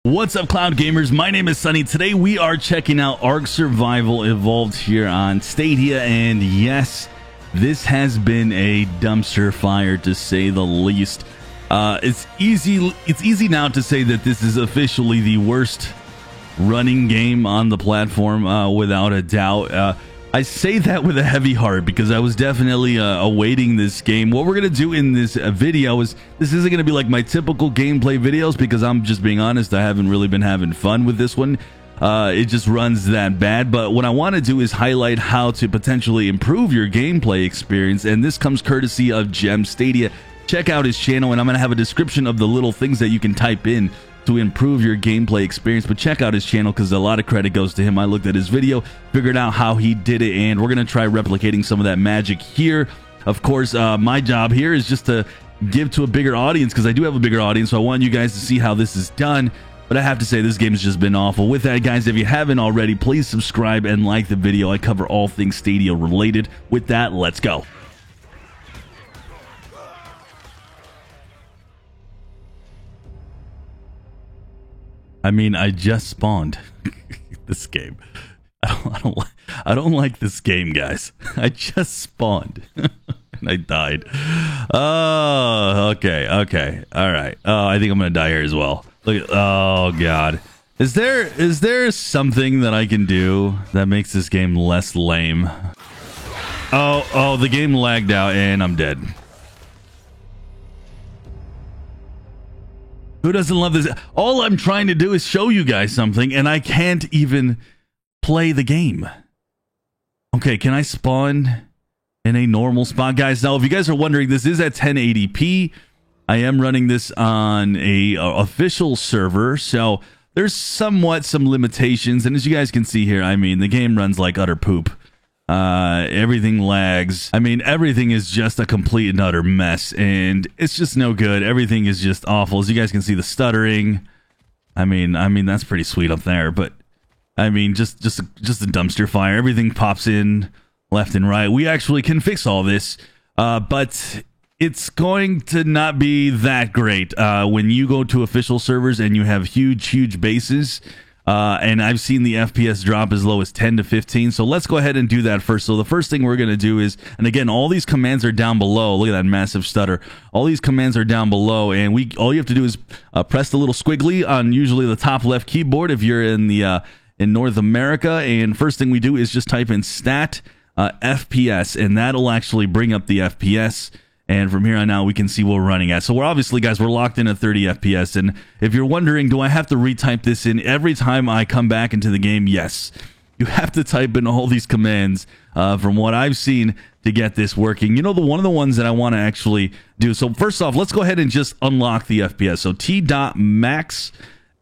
What's up, Cloud Gamers? My name is Sunny. Today we are checking out Ark Survival Evolved here on Stadia, and yes, this has been a dumpster fire to say the least. It's easy now to say that this is officially the worst running game on the platform, without a doubt. I say that with a heavy heart because I was definitely awaiting this game. What we're going to do in this video is, this isn't going to be like my typical gameplay videos because I'm just being honest, I haven't really been having fun with this one. It just runs that bad. But what I want to do is highlight how to potentially improve your gameplay experience, and this comes courtesy of Gem Stadia. Check out his channel, and I'm going to have a description of the little things that you can type in to improve your gameplay experience. But check out his channel because a lot of credit goes to him. I looked at his video, figured out how he did it, and we're gonna try replicating some of that magic here. Of course, my job here is just to give to a bigger audience, because I do have a bigger audience, so I want you guys to see how this is done. But I have to say, this game's just been awful. With that, guys, if you haven't already, please subscribe and like the video. I cover all things Stadia related. With that, let's go. I mean, I just spawned this game. I don't like this game, guys. I just spawned and I died. Oh, okay, all right. Oh, I think I'm gonna die here as well. Look at, oh god. Is there something that I can do that makes this game less lame? Oh, the game lagged out and I'm dead. Who doesn't love this? All I'm trying to do is show you guys something, and I can't even play the game. Okay, can I spawn in a normal spot, guys? Now, if you guys are wondering, this is at 1080p. I am running this on a official server, so there's somewhat some limitations. And as you guys can see here, I mean, the game runs like utter poop. Everything lags. I mean, everything is just a complete and utter mess, and it's just no good. Everything is just awful. As you guys can see, the stuttering. I mean that's pretty sweet up there, but I mean, just a dumpster fire. Everything pops in left and right. We actually can fix all this, but it's going to not be that great when you go to official servers and you have huge bases. And I've seen the FPS drop as low as 10 to 15. So let's go ahead and do that first. So the first thing we're going to do is, and again, all these commands are down below. Look at that massive stutter. All these commands are down below, and all you have to do is press the little squiggly on usually the top left keyboard if you're in the in North America. And first thing we do is just type in stat FPS, and that'll actually bring up the FPS. And from here on out, we can see what we're running at. So we're obviously, guys, we're locked in at 30 FPS. And if you're wondering, do I have to retype this in every time I come back into the game? Yes. You have to type in all these commands from what I've seen to get this working. You know, one of the ones that I want to actually do. So first off, let's go ahead and just unlock the FPS. So T.max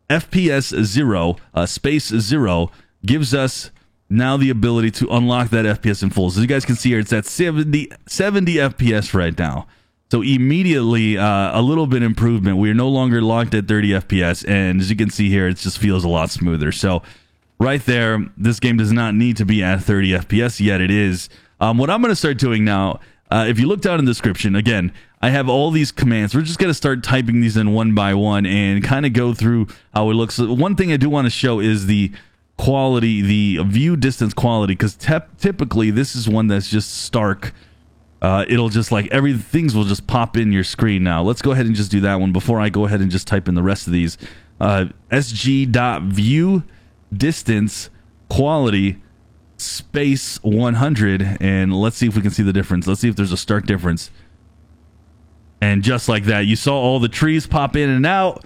FPS 0 space 0 gives us now the ability to unlock that FPS in full. So as you guys can see here, it's at 70 FPS right now. So immediately, a little bit improvement. We are no longer locked at 30 FPS, and as you can see here, it just feels a lot smoother. So right there, this game does not need to be at 30 FPS, yet it is. What I'm going to start doing now, if you look down in the description, again, I have all these commands. We're just going to start typing these in one by one and kind of go through how it looks. So one thing I do want to show is the quality, the view distance quality, because typically this is one that's just stark. It'll just like things will just pop in your screen. Now let's go ahead and just do that one before I go ahead and just type in the rest of these. sg.view distance quality space 100, and let's see if we can see the difference. Let's see if there's a stark difference. And just like that, you saw all the trees pop in and out.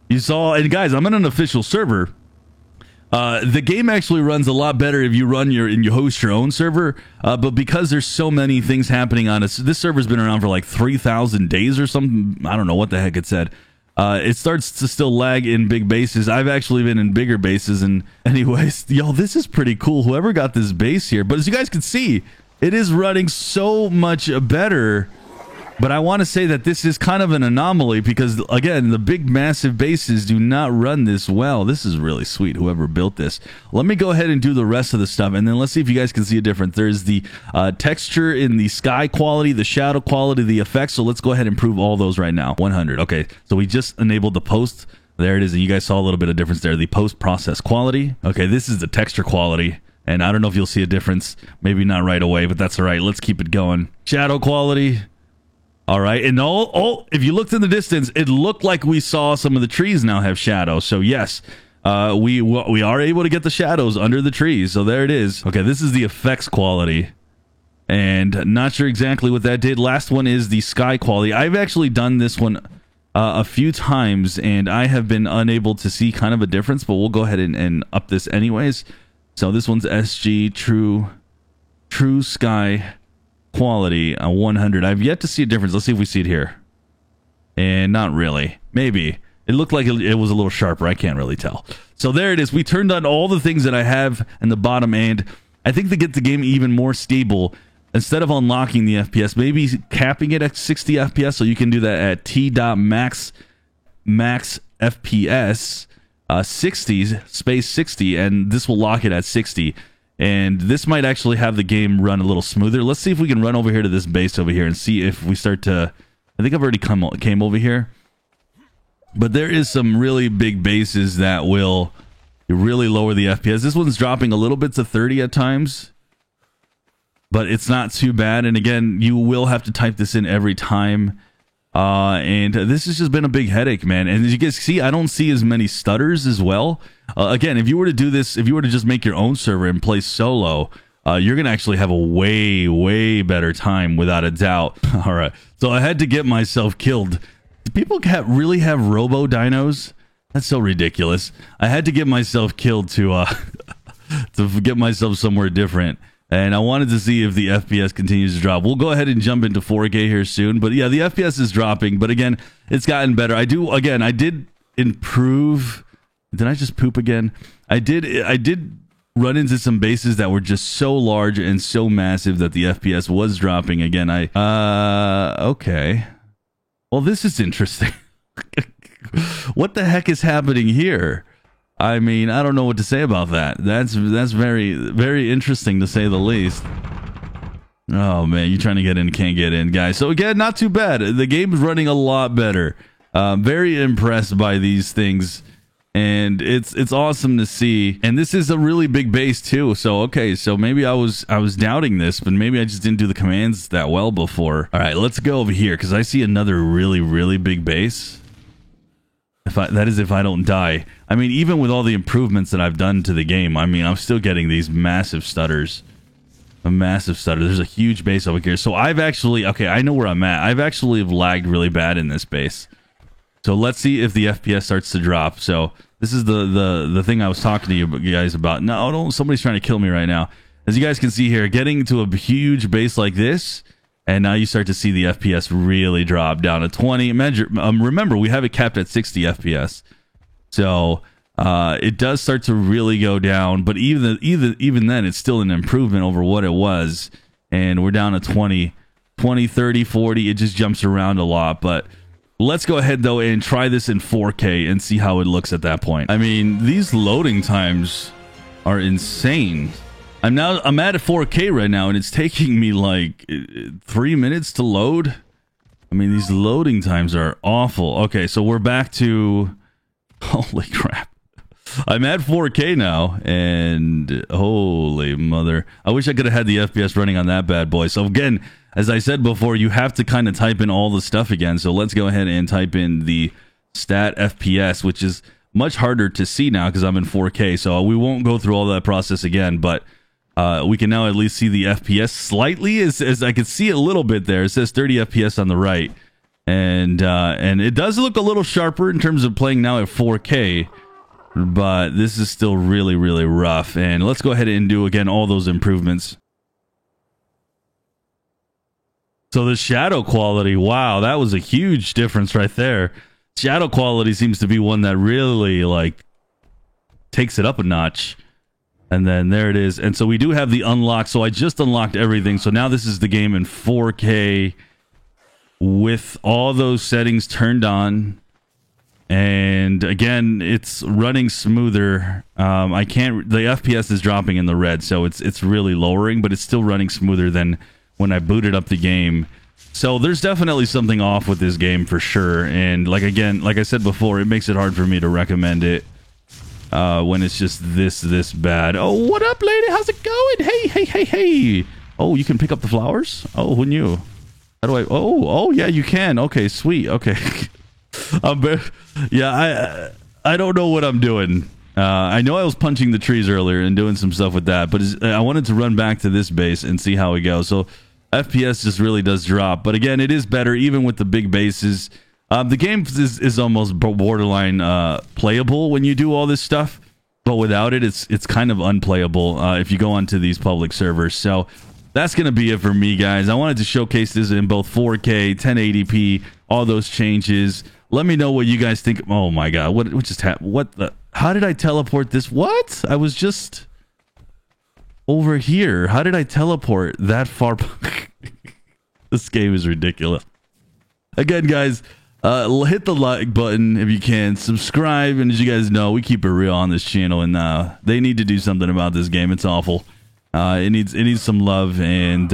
You saw, and guys, I'm in an official server. The game actually runs a lot better if you run you host your own server, but because there's so many things happening on it, this server's been around for like 3,000 days or something. I don't know what the heck it said. It starts to still lag in big bases. I've actually been in bigger bases, and anyways, yo, this is pretty cool. Whoever got this base here, but as you guys can see, it is running so much better. But I want to say that this is kind of an anomaly because, again, the big, massive bases do not run this well. This is really sweet, whoever built this. Let me go ahead and do the rest of the stuff, and then let's see if you guys can see a difference. There's the texture in the sky quality, the shadow quality, the effects. So let's go ahead and improve all those right now. 100. Okay, so we just enabled the post There it is. And you guys saw a little bit of difference there. The post-process quality. Okay, this is the texture quality. And I don't know if you'll see a difference. Maybe not right away, but that's all right. Let's keep it going. Shadow quality. All right. And if you looked in the distance, it looked like we saw some of the trees now have shadows. So yes, we are able to get the shadows under the trees. So there it is. Okay, this is the effects quality. And not sure exactly what that did. Last one is the sky quality. I've actually done this one a few times, and I have been unable to see kind of a difference, but we'll go ahead and up this anyways. So this one's SG True Sky Quality 100. I've yet to see a difference. Let's see if we see it here. And not really. Maybe. It looked like it was a little sharper. I can't really tell. So there it is. We turned on all the things that I have in the bottom, and I think to get the game even more stable, instead of unlocking the FPS, maybe capping it at 60 FPS, so you can do that at T.max FPS 60 space 60, and this will lock it at 60. And this might actually have the game run a little smoother. Let's see if we can run over here to this base over here and see if we start to... I think I've already came over here. But there is some really big bases that will really lower the FPS. This one's dropping a little bit to 30 at times, but it's not too bad. And again, you will have to type this in every time. And this has just been a big headache, man. And as you guys see, I don't see as many stutters as well. Again, if you were to do this, if you were to just make your own server and play solo, you're going to actually have a way better time without a doubt. All right. So I had to get myself killed. Do people really have robo dinos? That's so ridiculous. I had to get myself killed to get myself somewhere different. And I wanted to see if the FPS continues to drop. We'll go ahead and jump into 4K here soon. But yeah, the FPS is dropping. But again, it's gotten better. I did improve. Did I just poop again? I did run into some bases that were just so large and so massive that the FPS was dropping again. Okay. Well, this is interesting. What the heck is happening here? I mean, I don't know what to say about that. That's very interesting to say the least. Oh man, you're trying to get in, can't get in, guys. So again, not too bad. The game's running a lot better. Very impressed by these things, and it's awesome to see. And this is a really big base too. So okay, so maybe I was doubting this, but maybe I just didn't do the commands that well before. All right, let's go over here because I see another really big base. If I don't die. I mean, even with all the improvements that I've done to the game, I mean, I'm still getting these massive stutters. A massive stutter. There's a huge base over here. So I've actually... Okay, I know where I'm at. I've actually lagged really bad in this base. So let's see if the FPS starts to drop. So this is the thing I was talking to you guys about. No, don't. Somebody's trying to kill me right now. As you guys can see here, getting to a huge base like this... And now you start to see the FPS really drop down to 20. Remember, we have it capped at 60 FPS. So it does start to really go down. But even then, it's still an improvement over what it was. And we're down to 20, 30, 40. It just jumps around a lot. But let's go ahead, though, and try this in 4K and see how it looks at that point. I mean, these loading times are insane. I'm at 4K right now, and it's taking me like 3 minutes to load. I mean, these loading times are awful. Okay, so we're back to... Holy crap. I'm at 4K now, and holy mother. I wish I could have had the FPS running on that bad boy. So again, as I said before, you have to kind of type in all the stuff again. So let's go ahead and type in the stat FPS, which is much harder to see now because I'm in 4K. So we won't go through all that process again, but... we can now at least see the FPS slightly, as I can see a little bit there. It says 30 FPS on the right, and it does look a little sharper in terms of playing now at 4K, but this is still really rough. And let's go ahead and do again all those improvements. So the shadow quality, wow, that was a huge difference right there. Shadow quality seems to be one that really like takes it up a notch. And then there it is. And so we do have the unlock. So I just unlocked everything. So now this is the game in 4K with all those settings turned on. And again, it's running smoother. The FPS is dropping in the red. So it's really lowering, but it's still running smoother than when I booted up the game. So there's definitely something off with this game for sure. And like I said before, it makes it hard for me to recommend it when it's just this bad. Oh, what up, lady? How's it going? Hey. Oh, you can pick up the flowers? Oh, who knew? How do I? Oh, yeah, you can. Okay, sweet. Okay. Yeah, I don't know what I'm doing. I know I was punching the trees earlier and doing some stuff with that, but I wanted to run back to this base and see how it goes. So FPS just really does drop. But again, it is better even with the big bases. The game is almost borderline playable when you do all this stuff, but without it, it's kind of unplayable if you go onto these public servers. So that's going to be it for me, guys. I wanted to showcase this in both 4K, 1080p, all those changes. Let me know what you guys think. Oh my god, what just happened? What the? How did I teleport this? What? I was just over here. How did I teleport that far? This game is ridiculous. Again, guys, hit the like button if you can. Subscribe, and as you guys know, we keep it real on this channel, and they need to do something about this game. It's awful. It needs some love, and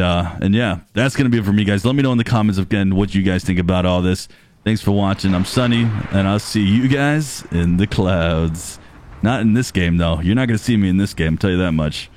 yeah, that's gonna be it for me, guys. Let me know in the comments again what you guys think about all this. Thanks for watching. I'm Sunny, and I'll see you guys in the clouds. Not in this game, though. You're not gonna see me in this game, I'll tell you that much.